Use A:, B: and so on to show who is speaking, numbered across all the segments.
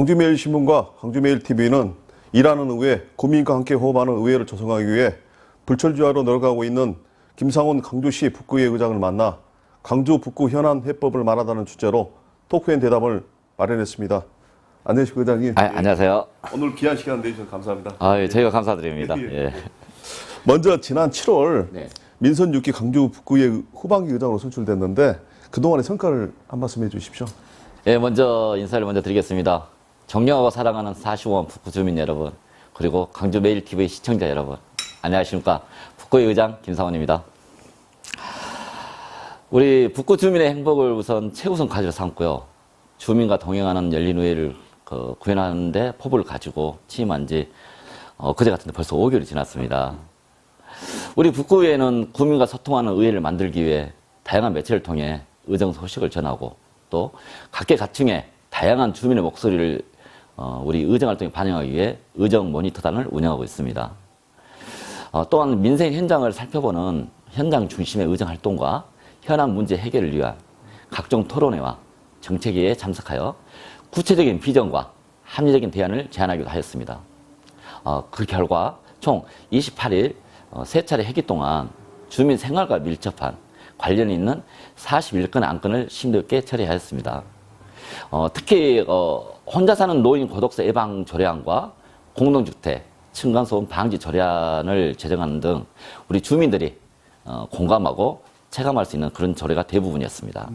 A: 광주매일신문과 광주매일TV는 일하는 의회, 국민과 함께 호흡하는 의회를 조성하기 위해 불철주야로 노력하고 있는 김상훈 광주시 북구의 의장을 만나 광주 북구 현안 해법을 말하다는 주제로 토크앤 대답을 마련했습니다. 안녕하십니까, 의장님.
B: 안녕하세요.
A: 오늘 귀한 시간 내주셔서 감사합니다.
B: 예, 저희가 감사드립니다. 예.
A: 먼저 지난 7월
B: 네.
A: 민선 6기 광주 북구의 후반기 의장으로 선출됐는데 그동안의 성과를 한 말씀 해주십시오.
B: 예, 먼저 인사를 먼저 드리겠습니다. 존경하고 사랑하는 45만 북구 주민 여러분, 그리고 광주매일TV 시청자 여러분, 안녕하십니까. 북구의 의장 김상훈입니다. 우리 북구 주민의 행복을 우선 최우선 과제로 삼고요. 주민과 동행하는 열린의회를 구현하는데 포부를 가지고 취임한 지 그제 같은데 벌써 5개월이 지났습니다. 우리 북구의회는 국민과 소통하는 의회를 만들기 위해 다양한 매체를 통해 의정 소식을 전하고 또 각계각층의 다양한 주민의 목소리를 우리 의정 활동에 반영하기 위해 의정 모니터단을 운영하고 있습니다. 또한 민생 현장을 살펴보는 현장 중심의 의정 활동과 현안 문제 해결을 위한 각종 토론회와 정책회의에 참석하여 구체적인 비전과 합리적인 대안을 제안하기도 하였습니다. 그 결과 총 28일 3차례 회기 동안 주민 생활과 밀접한 관련이 있는 41건 안건을 심도 있게 처리하였습니다. 특히 혼자 사는 노인 고독사 예방 조례안과 공동주택 층간소음 방지 조례안을 제정하는 등 우리 주민들이 공감하고 체감할 수 있는 그런 조례가 대부분이었습니다.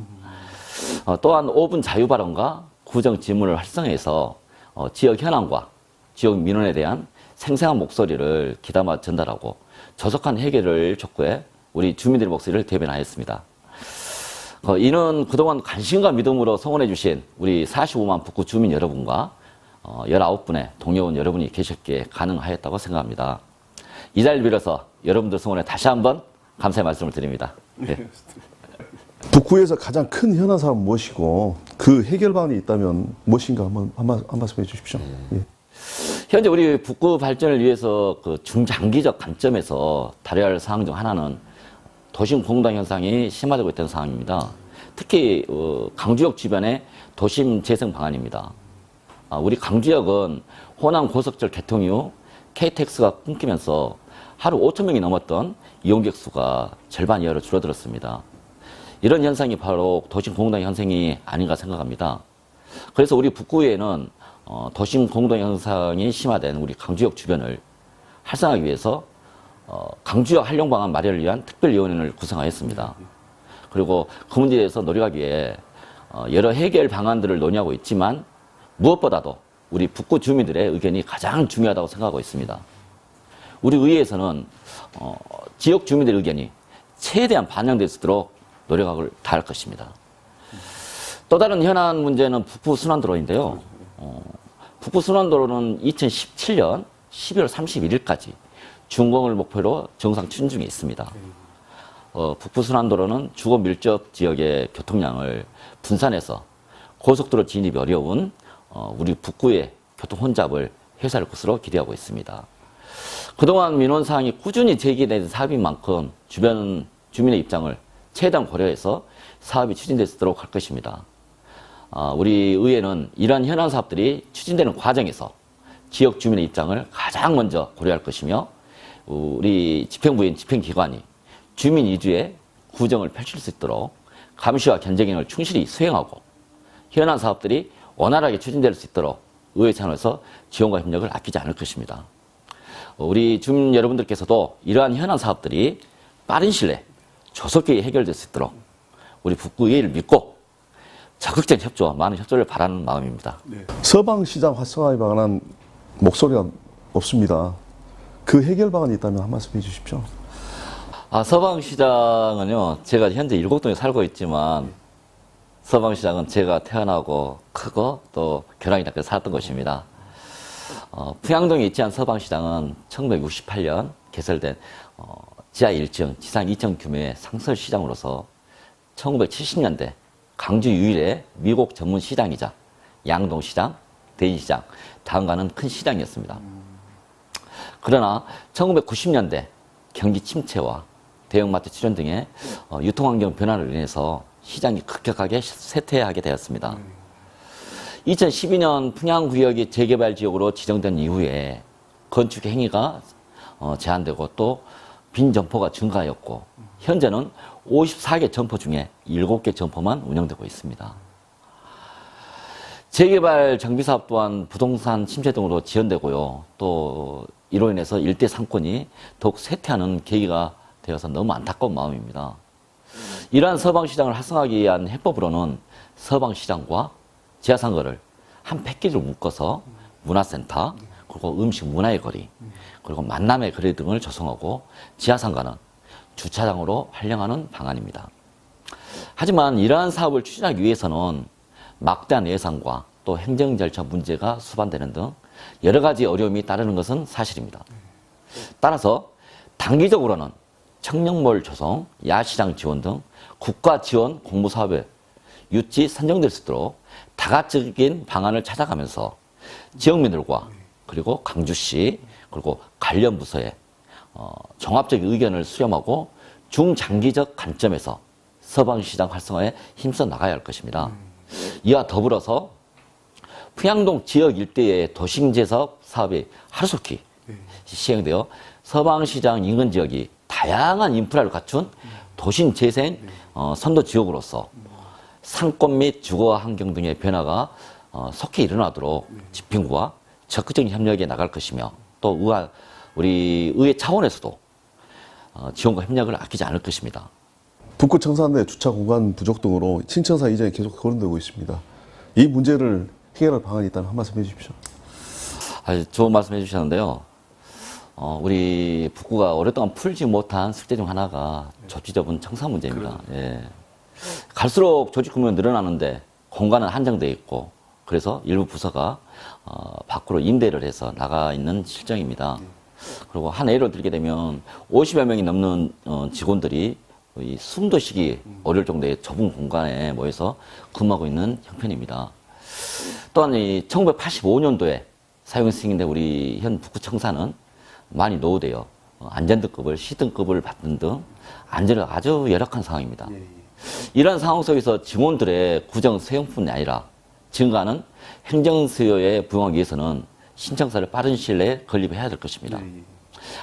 B: 또한 5분 자유발언과 구정 질문을 활성화해서 지역 현안과 지역 민원에 대한 생생한 목소리를 귀담아 전달하고 조속한 해결을 촉구해 우리 주민들의 목소리를 대변하였습니다. 이는 그동안 관심과 믿음으로 성원해 주신 우리 45만 북구 주민 여러분과 19분의 동료원 여러분이 계셨기에 가능하였다고 생각합니다. 이 자리를 빌어서 여러분들 성원에 다시 한번 감사의 말씀을 드립니다. 네.
A: 북구에서 가장 큰 현안 사항은 무엇이고 그 해결 방안이 있다면 무엇인가 한 말씀 해주십시오. 예.
B: 현재 우리 북구 발전을 위해서 그 중장기적 관점에서 다뤄야 할 사항 중 하나는 도심 공동 현상이 심화되고 있다는 상황입니다. 특히 광주역 주변의 도심 재생 방안입니다. 우리 광주역은 호남 고속철 개통 이후 KTX가 끊기면서 하루 5,000명이 넘었던 이용객 수가 절반 이하로 줄어들었습니다. 이런 현상이 바로 도심 공동 현상이 아닌가 생각합니다. 그래서 우리 북구에는 도심 공동 현상이 심화된 우리 광주역 주변을 활성화하기 위해서 광주역 활용 방안 마련을 위한 특별위원회를 구성하였습니다. 그리고 그 문제에 대해서 노력하기 위해 여러 해결 방안들을 논의하고 있지만 무엇보다도 우리 북구 주민들의 의견이 가장 중요하다고 생각하고 있습니다. 우리 의회에서는 지역 주민들의 의견이 최대한 반영될 수 있도록 노력을 다할 것입니다. 또 다른 현안 문제는 북부순환도로인데요. 북부순환도로는 2017년 12월 31일까지 준공을 목표로 정상 추진 중에 있습니다. 북부순환도로는 주거 밀접 지역의 교통량을 분산해서 고속도로 진입이 어려운 우리 북구의 교통 혼잡을 해소할 것으로 기대하고 있습니다. 그동안 민원사항이 꾸준히 제기된 사업인 만큼 주변 주민의 입장을 최대한 고려해서 사업이 추진될 수 있도록 할 것입니다. 우리 의회는 이러한 현안 사업들이 추진되는 과정에서 지역 주민의 입장을 가장 먼저 고려할 것이며 우리 집행부인 집행기관이 주민 위주의 구정을 펼칠 수 있도록 감시와 견제 기능을 충실히 수행하고 현안 사업들이 원활하게 추진될 수 있도록 의회 차원에서 지원과 협력을 아끼지 않을 것입니다. 우리 주민 여러분들께서도 이러한 현안 사업들이 빠른 시일 내에 조속히 해결될 수 있도록 우리 북구의회를 믿고 적극적인 협조와 많은 협조를 바라는 마음입니다.
A: 네. 서방시장 활성화에 관한 목소리가 없습니다. 그 해결 방안이 있다면 한 말씀 해주십시오.
B: 서방시장은요, 제가 현재 일곡동에 살고 있지만 서방시장은 제가 태어나고 크고 또 교량이 닦여 살았던 곳입니다. 풍양동에 위치한 서방시장은 1968년 개설된 지하 1층, 지상 2층 규모의 상설시장으로서 1970년대 광주 유일의 미국 전문 시장이자 양동시장, 대인시장, 다음가는 큰 시장이었습니다. 그러나 1990년대 경기 침체와 대형마트 출현 등의 유통환경 변화로 인해서 시장이 급격하게 쇠퇴하게 되었습니다. 2012년 평양구역이 재개발 지역으로 지정된 이후에 건축 행위가 제한되고 또 빈 점포가 증가하였고 현재는 54개 점포 중에 7개 점포만 운영되고 있습니다. 재개발 정비사업 또한 부동산 침체 등으로 지연되고요. 또 이로 인해서 일대 상권이 더욱 쇠퇴하는 계기가 되어서 너무 안타까운 마음입니다. 이러한 서방시장을 활성화하기 위한 해법으로는 서방시장과 지하상거를 한 패키지로 묶어서 문화센터, 그리고 음식 문화의 거리, 그리고 만남의 거리 등을 조성하고 지하상가는 주차장으로 활용하는 방안입니다. 하지만 이러한 사업을 추진하기 위해서는 막대한 예산과 또 행정 절차 문제가 수반되는 등 여러 가지 어려움이 따르는 것은 사실입니다. 따라서 단기적으로는 청년몰 조성, 야시장 지원 등 국가 지원 공모 사업에 유치 선정될 수 있도록 다각적인 방안을 찾아가면서 지역민들과 그리고 강주시 그리고 관련 부서에 종합적인 의견을 수렴하고 중장기적 관점에서 서방시장 활성화에 힘써 나가야 할 것입니다. 이와 더불어서 평양동 지역 일대의 도심재사업 사업이 하루속히 시행되어 서방시장 인근 지역이 다양한 인프라를 갖춘 도심재생 선도 지역으로서 상권 및 주거 환경 등의 변화가 속히 일어나도록 집행부와 적극적인 협력에 나갈 것이며 또 우리 의회 차원에서도 지원과 협력을 아끼지 않을 것입니다.
A: 북구 청사 내 주차 공간 부족 등으로 신청사 이전이 계속 거론되고 있습니다. 이 문제를 해결할 방안이 있다면 한 말씀 해주십시오.
B: 좋은 말씀 해주셨는데요. 우리 북구가 오랫동안 풀지 못한 숙제 중 하나가 조치적인 청사 문제입니다. 예. 갈수록 조직 규모가 늘어나는데 공간은 한정되어 있고 그래서 일부 부서가 밖으로 임대를 해서 나가 있는 실정입니다. 그리고 한 예를 들게 되면 50여 명이 넘는 직원들이 이 숨도 쉬기 어려울 정도의 좁은 공간에 모여서 근무하고 있는 형편입니다. 또한 이 1985년도에 사용 승인된 우리 현 북구청사는 많이 노후되어 안전등급을 C등급을 받는 등 안전이 아주 열악한 상황입니다. 이러한 상황 속에서 직원들의 구정 수용뿐이 아니라 증가하는 행정 수요에 부응하기 위해서는 신청사를 빠른 시일 내에 건립해야 될 것입니다.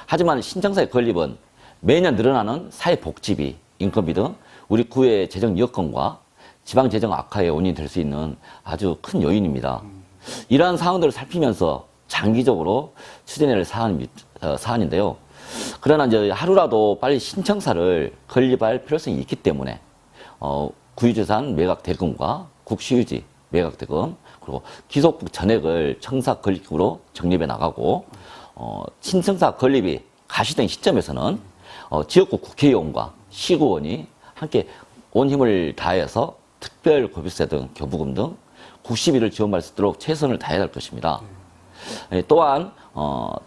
B: 하지만 신청사의 건립은 매년 늘어나는 사회복지비, 인건비 등 우리 구의 재정 여건과 지방 재정 악화의 원인이 될 수 있는 아주 큰 요인입니다. 이러한 상황들을 살피면서 장기적으로 추진해야 할 사안인데요. 그러나 이제 하루라도 빨리 신청사를 건립할 필요성이 있기 때문에 구유재산 매각 대금과 국시유지 매각 대금 그리고 기속국 전액을 청사 건립으로 적립해 나가고 신청사 건립이 가시된 시점에서는 지역구 국회의원과 시구원이 함께 온 힘을 다해서 특별고비세 등 교부금 등 국시비를 지원받을 수 있도록 최선을 다해야 할 것입니다. 또한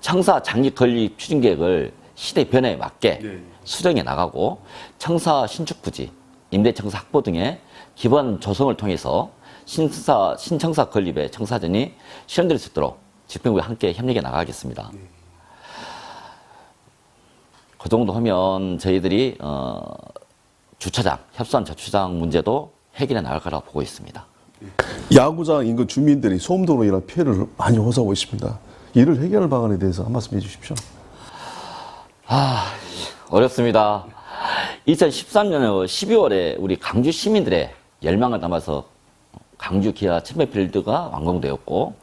B: 청사 장기 건립 추진 계획을 시대 변화에 맞게 수정해 나가고 청사 신축 부지, 임대청사 확보 등의 기반 조성을 통해서 신청사 건립의 청사전이 실현될 수 있도록 집행부와 함께 협력해 나가겠습니다. 그 정도 하면 저희들이 주차장, 협소한 저주차장 문제도 해결해 나갈 거라고 보고 있습니다.
A: 야구장 인근 주민들이 소음도로 인한 피해를 많이 호소하고 있습니다. 이를 해결할 방안에 대해서 한 말씀 해주십시오.
B: 어렵습니다. 2013년 12월에 우리 강주 시민들의 열망을 담아서 강주 기아 챔피언필드가 완공되었고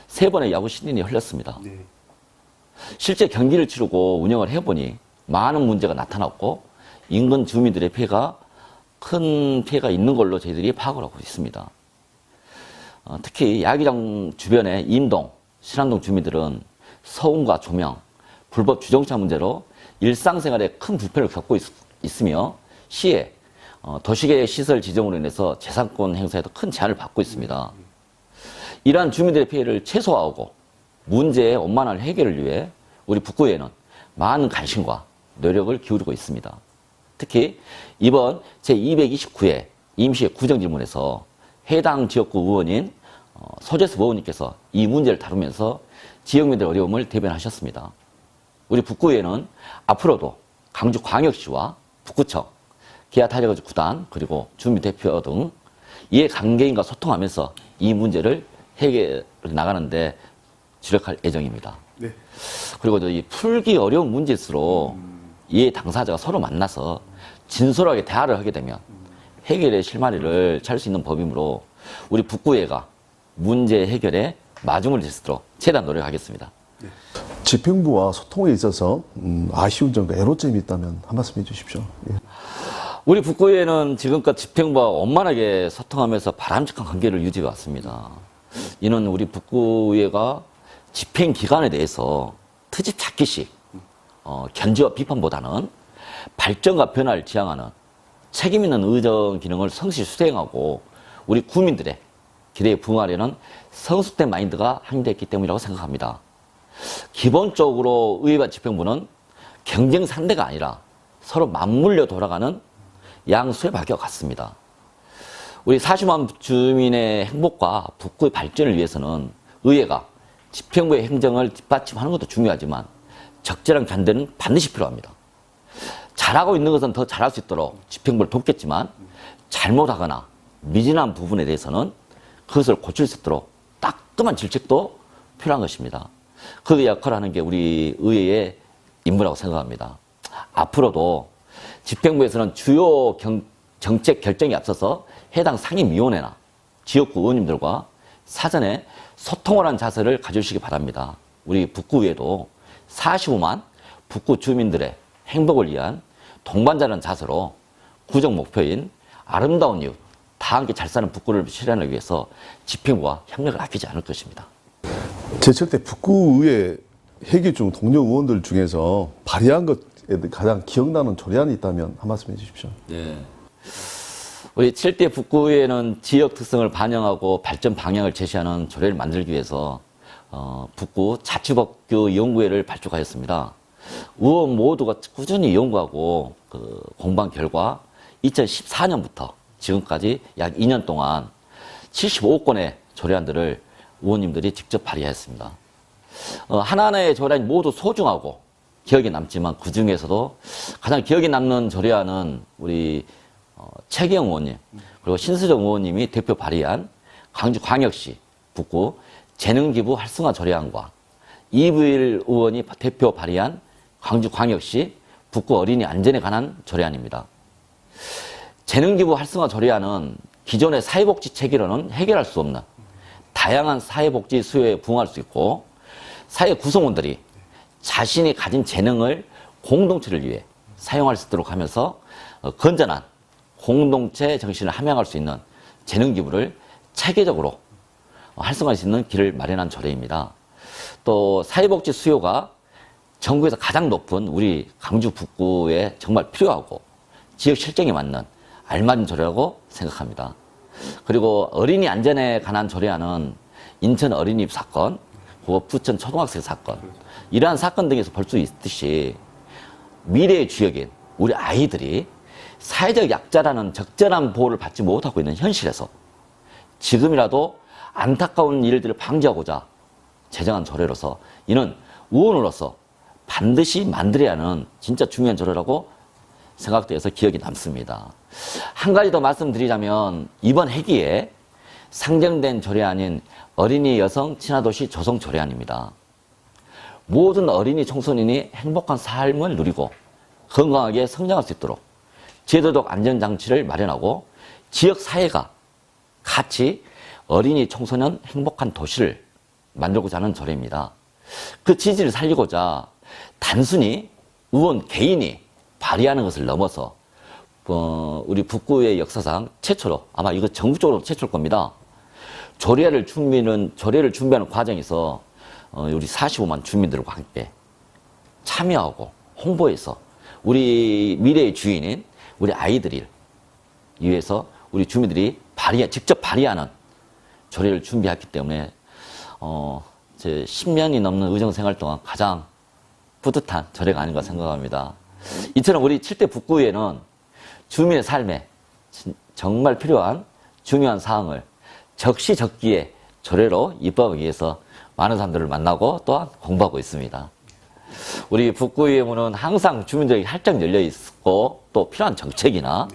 B: 3번의 야구 시즌이 흘렀습니다. 실제 경기를 치르고 운영을 해보니 많은 문제가 나타났고 인근 주민들의 큰 피해가 있는 걸로 저희들이 파악을 하고 있습니다. 특히 야구장 주변의 임동, 신안동 주민들은 소음과 조명, 불법 주정차 문제로 일상생활에 큰 불편을 겪고 있으며 시에 도시계획 시설 지정으로 인해서 재산권 행사에도 큰 제한을 받고 있습니다. 이러한 주민들의 피해를 최소화하고 문제의 원만한 해결을 위해 우리 북구에는 많은 관심과 노력을 기울이고 있습니다. 특히 이번 제229회 임시 구정질문에서 해당 지역구 의원인 소재수 의원님께서 이 문제를 다루면서 지역민들의 어려움을 대변하셨습니다. 우리 북구에는 앞으로도 강주광역시와 북구청, 기아타이거즈 구단 그리고 주민대표 등 이해 관계인과 소통하면서 이 문제를 해결 나가는데 주력할 예정입니다.
A: 네.
B: 그리고 이 풀기 어려운 문제일수록 이 당사자가 서로 만나서 진솔하게 대화를 하게 되면 해결의 실마리를 찾을 수 있는 법이므로 우리 북구회가 문제 해결에 마중을 질 수 있도록 최대한 노력하겠습니다.
A: 집행부와 소통에 있어서 아쉬운 점과 애로점이 있다면 한 말씀 해주십시오. 예.
B: 우리 북구회는 지금까지 집행부와 원만하게 소통하면서 바람직한 관계를 유지해 왔습니다. 이는 우리 북구회가 집행 기관에 대해서 트집 잡기식 견제와 비판보다는 발전과 변화를 지향하는 책임 있는 의정 기능을 성실히 수행하고 우리 구민들의 기대에 부응하려는 성숙된 마인드가 함유되어 있기 때문이라고 생각합니다. 기본적으로 의회와 집행부는 경쟁 상대가 아니라 서로 맞물려 돌아가는 양수의 박과 같습니다. 우리 40만 주민의 행복과 북구의 발전을 위해서는 의회가 집행부의 행정을 뒷받침하는 것도 중요하지만 적절한 견제는 반드시 필요합니다. 잘하고 있는 것은 더 잘할 수 있도록 집행부를 돕겠지만 잘못하거나 미진한 부분에 대해서는 그것을 고칠 수 있도록 따끔한 질책도 필요한 것입니다. 그 역할을 하는 게 우리 의회의 임무라고 생각합니다. 앞으로도 집행부에서는 주요 정책 결정에 앞서서 해당 상임위원회나 지역구 의원님들과 사전에 소통을 한 자세를 가져주시기 바랍니다. 우리 북구의회도 45만 북구 주민들의 행복을 위한 동반자라는 자세로 구정 목표인 아름다운 이웃, 다 함께 잘 사는 북구를 실현하기 위해서 집행부와 협력을 아끼지 않을 것입니다.
A: 제철 때 북구의회 회기 중 동료 의원들 중에서 발의한 것에 가장 기억나는 조례안이 있다면 한 말씀 해주십시오.
B: 네. 우리 7대 북구의회는 지역 특성을 반영하고 발전 방향을 제시하는 조례를 만들기 위해서 북구 자치법규 연구회를 발족하였습니다. 의원 모두가 꾸준히 연구하고 공부한 결과 2014년부터 지금까지 약 2년 동안 75건의 조례안들을 의원님들이 직접 발의하였습니다. 하나하나의 조례안이 모두 소중하고 기억에 남지만 그 중에서도 가장 기억에 남는 조례안은 우리 최경 의원님 그리고 신수정 의원님이 대표 발의한 광주광역시 북구 재능기부 활성화 조례안과 이부일 의원이 대표 발의한 광주광역시 북구 어린이 안전에 관한 조례안입니다. 재능기부 활성화 조례안은 기존의 사회복지 체계로는 해결할 수 없는 다양한 사회복지 수요에 부응할 수 있고 사회 구성원들이 자신이 가진 재능을 공동체를 위해 사용할 수 있도록 하면서 건전한 공동체 정신을 함양할 수 있는 재능기부를 체계적으로 활성화할 수 있는 길을 마련한 조례입니다. 또 사회복지 수요가 전국에서 가장 높은 우리 광주 북구에 정말 필요하고 지역 실정에 맞는 알맞은 조례라고 생각합니다. 그리고 어린이 안전에 관한 조례안은 인천 어린이집 사건, 부천 초등학생 사건 이러한 사건 등에서 볼 수 있듯이 미래의 주역인 우리 아이들이 사회적 약자라는 적절한 보호를 받지 못하고 있는 현실에서 지금이라도 안타까운 일들을 방지하고자 제정한 조례로서 이는 의원으로서 반드시 만들어야 하는 진짜 중요한 조례라고 생각되어서 기억이 남습니다. 한 가지 더 말씀드리자면 이번 회기에 상정된 조례안인 어린이 여성 친화도시 조성 조례안입니다. 모든 어린이 청소년이 행복한 삶을 누리고 건강하게 성장할 수 있도록 제도적 안전장치를 마련하고 지역사회가 같이 어린이 청소년 행복한 도시를 만들고자 하는 조례입니다. 그 취지를 살리고자 단순히 의원 개인이 발의하는 것을 넘어서 우리 북구의 역사상 최초로 아마 이거 전국적으로 최초일 겁니다. 조례를 준비하는 과정에서 우리 45만 주민들과 함께 참여하고 홍보해서 우리 미래의 주인인 우리 아이들을 위해서 우리 주민들이 직접 발의하는 조례를 준비했기 때문에 제 10년이 넘는 의정생활 동안 가장 뿌듯한 조례가 아닌가 생각합니다. 이처럼 우리 7대 북구의회는 주민의 삶에 정말 필요한 중요한 사항을 적시적기에 조례로 입법하기 위해서 많은 사람들을 만나고 또한 공부하고 있습니다. 우리 북구의회문은 항상 주민들에게 활짝 열려 있고 또 필요한 정책이나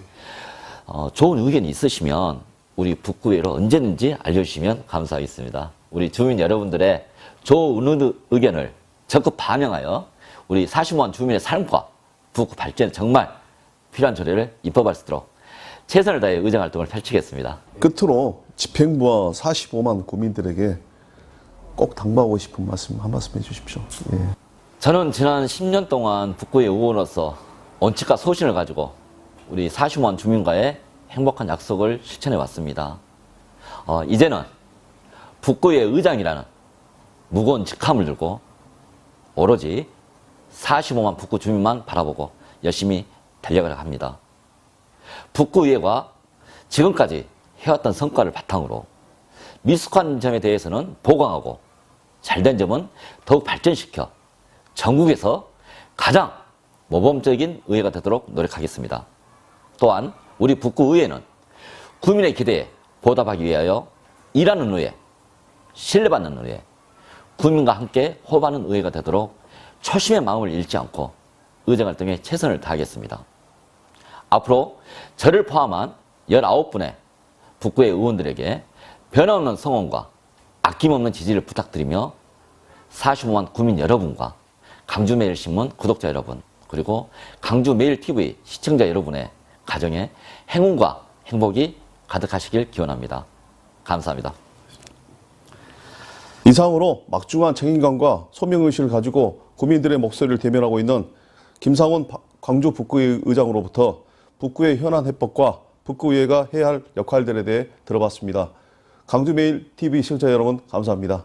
B: 좋은 의견이 있으시면 우리 북구의회로 언제든지 알려주시면 감사하겠습니다. 우리 주민 여러분들의 좋은 의견을 적극 반영하여 우리 45만 주민의 삶과 북구 발전에 정말 필요한 조례를 입법할 수 있도록 최선을 다해 의정활동을 펼치겠습니다.
A: 끝으로 집행부와 45만 국민들에게 꼭 당부하고 싶은 말씀 한 말씀 해주십시오. 예.
B: 저는 지난 10년 동안 북구의 의원으로서 원칙과 소신을 가지고 우리 45만 주민과의 행복한 약속을 실천해 왔습니다. 이제는 북구의 의장이라는 무거운 직함을 들고 오로지 45만 북구 주민만 바라보고 열심히 달려가려 합니다. 북구의회가 지금까지 해왔던 성과를 바탕으로 미숙한 점에 대해서는 보강하고 잘된 점은 더욱 발전시켜 전국에서 가장 모범적인 의회가 되도록 노력하겠습니다. 또한 우리 북구의회는 국민의 기대에 보답하기 위하여 일하는 의회, 신뢰받는 의회, 국민과 함께 호흡하는 의회가 되도록 초심의 마음을 잃지 않고 의정활동에 최선을 다하겠습니다. 앞으로 저를 포함한 19분의 북구의 의원들에게 변함없는 성원과 아낌없는 지지를 부탁드리며 45만 국민 여러분과 강주매일신문 구독자 여러분 그리고 강주매일TV 시청자 여러분의 가정에 행운과 행복이 가득하시길 기원합니다. 감사합니다.
A: 이상으로 막중한 책임감과 소명의식을 가지고 국민들의 목소리를 대변하고 있는 김상훈 광주 북구의 의장으로부터 북구의 현안 해법과 북구의회가 해야 할 역할들에 대해 들어봤습니다. 강주매일TV 시청자 여러분 감사합니다.